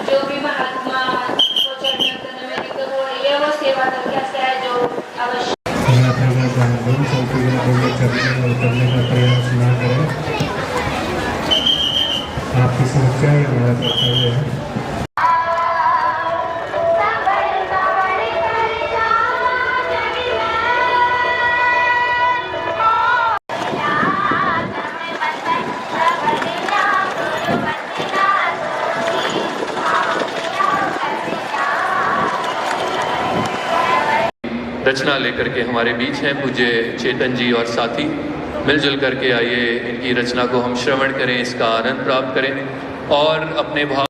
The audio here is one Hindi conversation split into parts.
जो भी महात्मा को चढ़ने उतरने में दिक्कत हो रही है वो सेवा दरगाह से है जो अवश्य उतरने का प्रयास ना करें। आपकी समस्या ही हमारा कर्तव्य है। रचना लेकर के हमारे बीच हैं पूज्य चेतन जी और साथी। मिलजुल करके आइए इनकी रचना को हम श्रवण करें, इसका आनंद प्राप्त करें और अपने भाव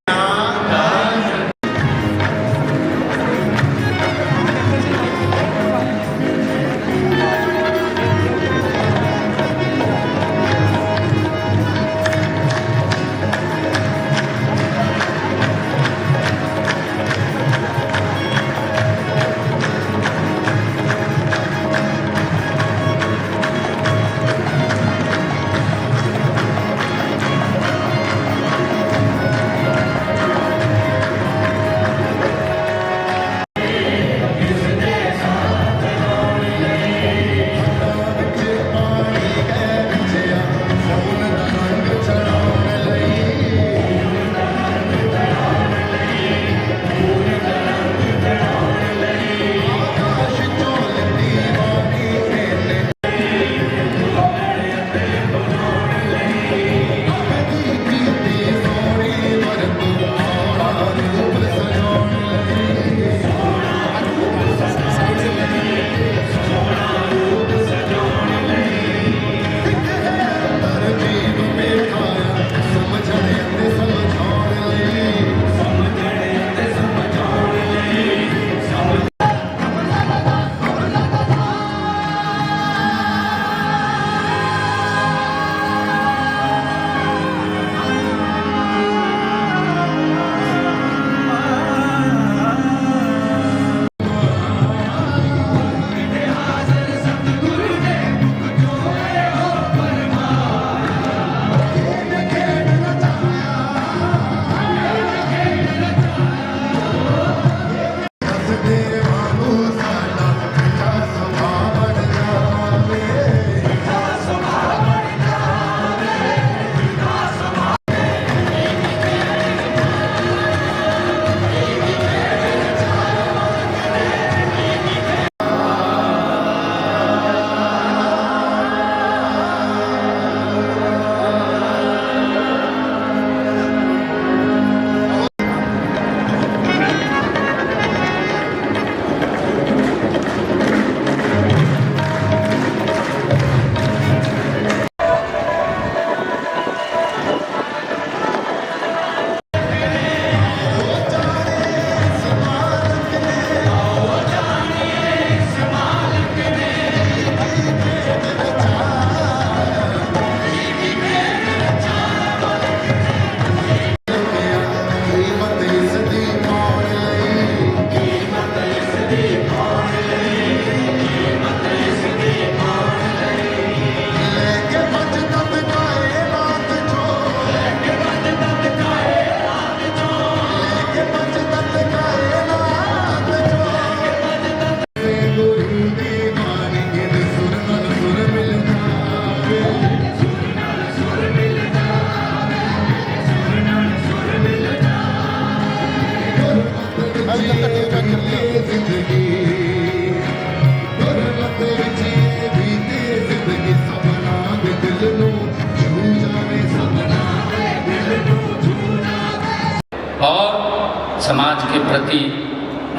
और समाज के प्रति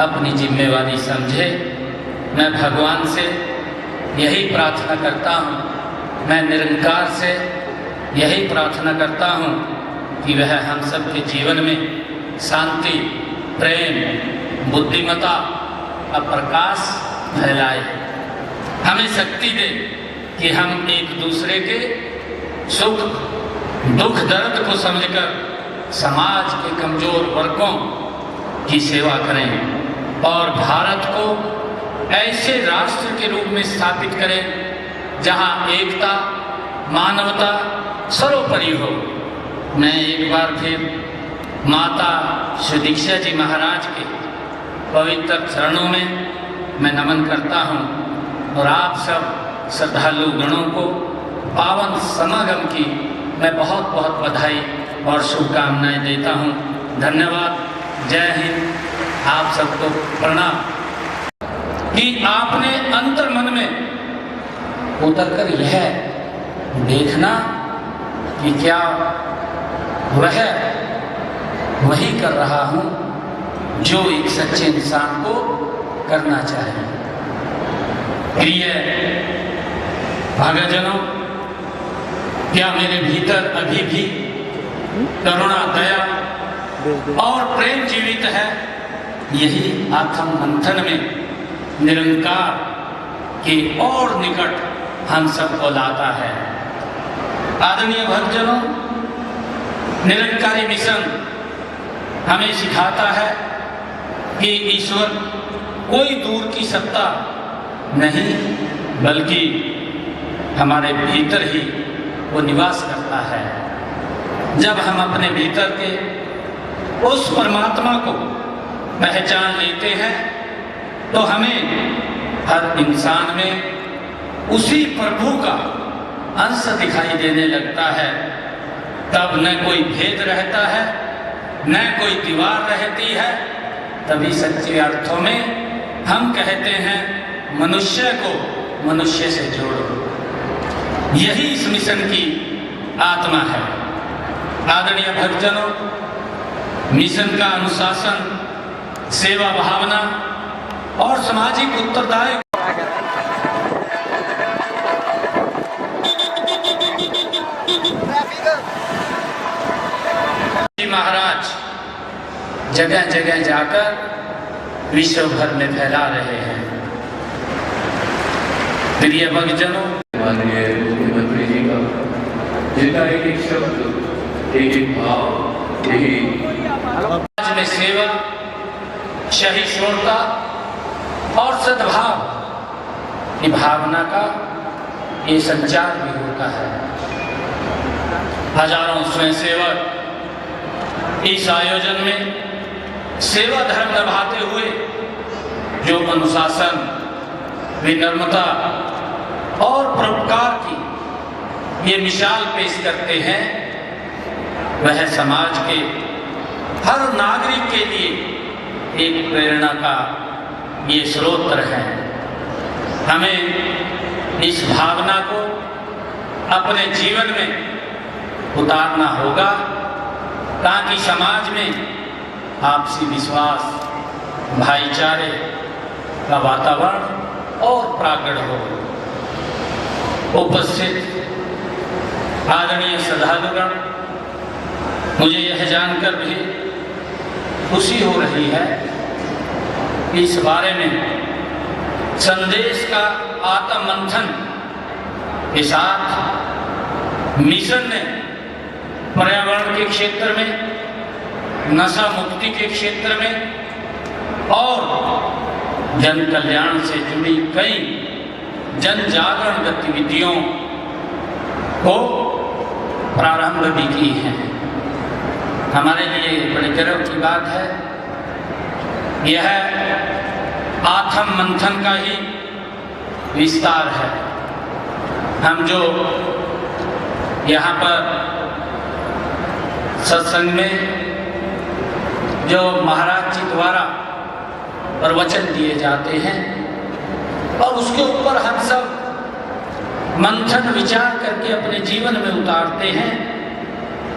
अपनी जिम्मेवारी समझे। मैं भगवान से यही प्रार्थना करता हूँ, मैं निरंकार से यही प्रार्थना करता हूँ कि वह हम सब के जीवन में शांति, प्रेम, बुद्धिमता और प्रकाश फैलाए, हमें शक्ति दे कि हम एक दूसरे के सुख दुख दर्द को समझकर समाज के कमजोर वर्गों की सेवा करें और भारत को ऐसे राष्ट्र के रूप में स्थापित करें जहां एकता, मानवता सर्वोपरि हो। मैं एक बार फिर माता श्री दीक्षा जी महाराज के पवित्र चरणों में मैं नमन करता हूँ और आप सब श्रद्धालु गणों को पावन समागम की मैं बहुत बहुत बधाई और शुभकामनाएं देता हूँ। धन्यवाद। जय हिंद। आप सबको प्रणाम कि आपने अंतर मन में उतरकर यह देखना कि क्या वह वही कर रहा हूँ जो एक सच्चे इंसान को करना चाहिए। प्रिय भागजनों, क्या मेरे भीतर अभी भी करुणा, दया और प्रेम जीवित है? यही आत्म मंथन में निरंकार के और निकट हम सबको लाता है। आदरणीय भक्तजनों, निरंकारी मिशन हमें सिखाता है कि ईश्वर कोई दूर की सत्ता नहीं, बल्कि हमारे भीतर ही वो निवास करता है। जब हम अपने भीतर के उस परमात्मा को पहचान लेते हैं तो हमें हर इंसान में उसी प्रभु का अंश दिखाई देने लगता है। तब न कोई भेद रहता है, न कोई दीवार रहती है। तभी सच्चे अर्थों में हम कहते हैं मनुष्य को मनुष्य से जोड़ो। यही इस मिशन की आत्मा है। आदरणीय भक्तजनों, मिशन का अनुशासन, सेवा भावना और सामाजिक उत्तरदायित्व महाराज जगह जगह जाकर विश्व भर में फैला रहे हैं। प्रिय भक्तजनों, माननीय मुख्यमंत्री जी का जिनका एक एक शब्द, एक एक भाव, यही समाज में सेवा, सहिष्णुता और सद्भाव की भावना का ये संचार भी होता है। हजारों स्वयंसेवक इस आयोजन में सेवा धर्म निभाते हुए जो अनुशासन, विनम्रता और परोपकार की ये मिसाल पेश करते हैं, वह समाज के हर नागरिक के लिए एक प्रेरणा का ये स्रोत है। हमें इस भावना को अपने जीवन में उतारना होगा ताकि समाज में आपसी विश्वास, भाईचारे का वातावरण और प्रागड़ हो। उपस्थित आदरणीय श्रद्धालुगण, मुझे यह जानकर भी खुशी हो रही है कि इस बारे में संदेश का आत्म मंथन के साथ मिशन ने पर्यावरण के क्षेत्र में, नशा मुक्ति के क्षेत्र में और जन कल्याण से जुड़ी कई जन जागरण गतिविधियों को प्रारंभ भी की है। हमारे लिए बड़े गर्व की बात है। यह आत्म मंथन का ही विस्तार है। हम जो यहाँ पर सत्संग में जो महाराज जी द्वारा प्रवचन दिए जाते हैं और उसके ऊपर हम सब मंथन विचार करके अपने जीवन में उतारते हैं,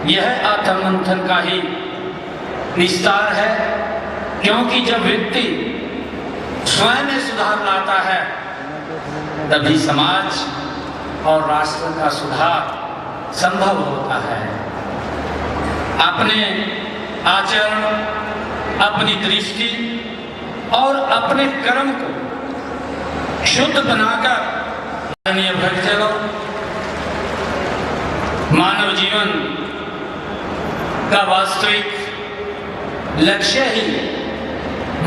यह आत्म मंथन का ही विस्तार है। क्योंकि जब व्यक्ति स्वयं में सुधार लाता है तभी समाज और राष्ट्र का सुधार संभव होता है। अपने आचरण, अपनी दृष्टि और अपने कर्म को शुद्ध बनाकर, माननीय भक्तजनों, मानव जीवन का वास्तविक लक्ष्य ही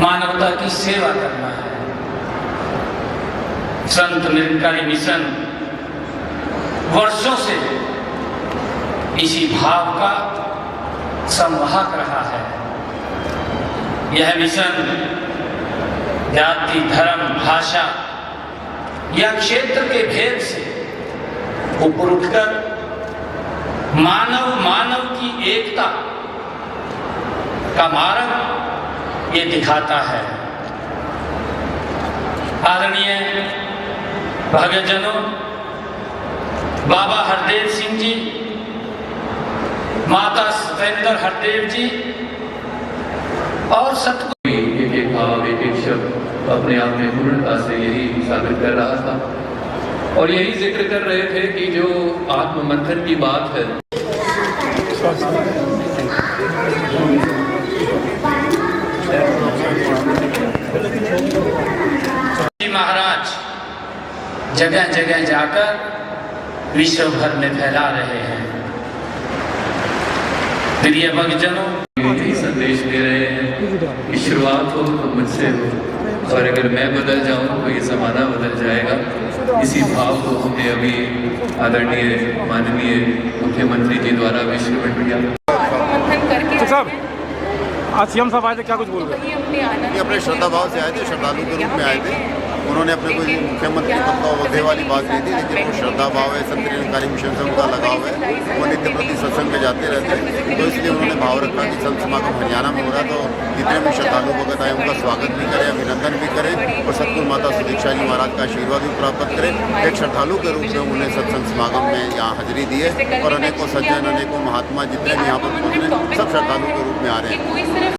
मानवता की सेवा करना है। संत निरंकारी मिशन वर्षों से इसी भाव का संवाहक रहा है। यह मिशन जाति, धर्म, भाषा या क्षेत्र के भेद से ऊपर उठकर मानव की एकता का मार्ग ये दिखाता है। आदरणीय भगतजनों, बाबा हरदेव सिंह जी, माता सतेंद्र हरदेव जी और सतगुरु एक भाव, एक शब्द अपने आप में पूर्णता से यही साबित कर रहा था और यही जिक्र कर रहे थे कि जो आत्ममंथन की बात है, महाराज जगह जगह जाकर विश्व भर में फैला रहे हैं। प्रिय भक्तजनों, यही संदेश दे रहे हैं कि शुरुआत हो तो मुझसे हो, और अगर मैं बदल जाऊं तो ये ज़माना बदल जाएगा। इसी भाव को हमने अभी आदरणीय माननीय मुख्यमंत्री जी द्वारा भी श्रवण किया। साहब, आज सीएम साहब आए थे, क्या कुछ बोल रहे हैं? ये अपने श्रद्धा भाव से आए थे, श्रद्धालु के रूप में आए थे। उन्होंने अपने कोई मुख्यमंत्री पद का ओहदे वाली बात नहीं थी, लेकिन वो श्रद्धा भाव है, संत निरंकारी मिशन से उनका लगाव है। वो नित्य प्रति सत्संग में जाते रहते हैं, तो इसलिए उन्होंने भाव रखा कि संत समागम हरियाणा में हो रहा, तो जितने भी श्रद्धालु भगत आए उनका स्वागत भी करें, अभिनंदन भी करें और सतगुरु माता सुदीक्षा जी महाराज का आशीर्वाद भी प्राप्त करें। एक श्रद्धालु के रूप में उन्हें सत्संग समागम में यहाँ हाजिरी दी है और अनेकों सज्जन, अनेकों महात्मा जितने भी यहाँ पर पहुँच रहे हैं, सब श्रद्धालु के रूप में आ रहे हैं।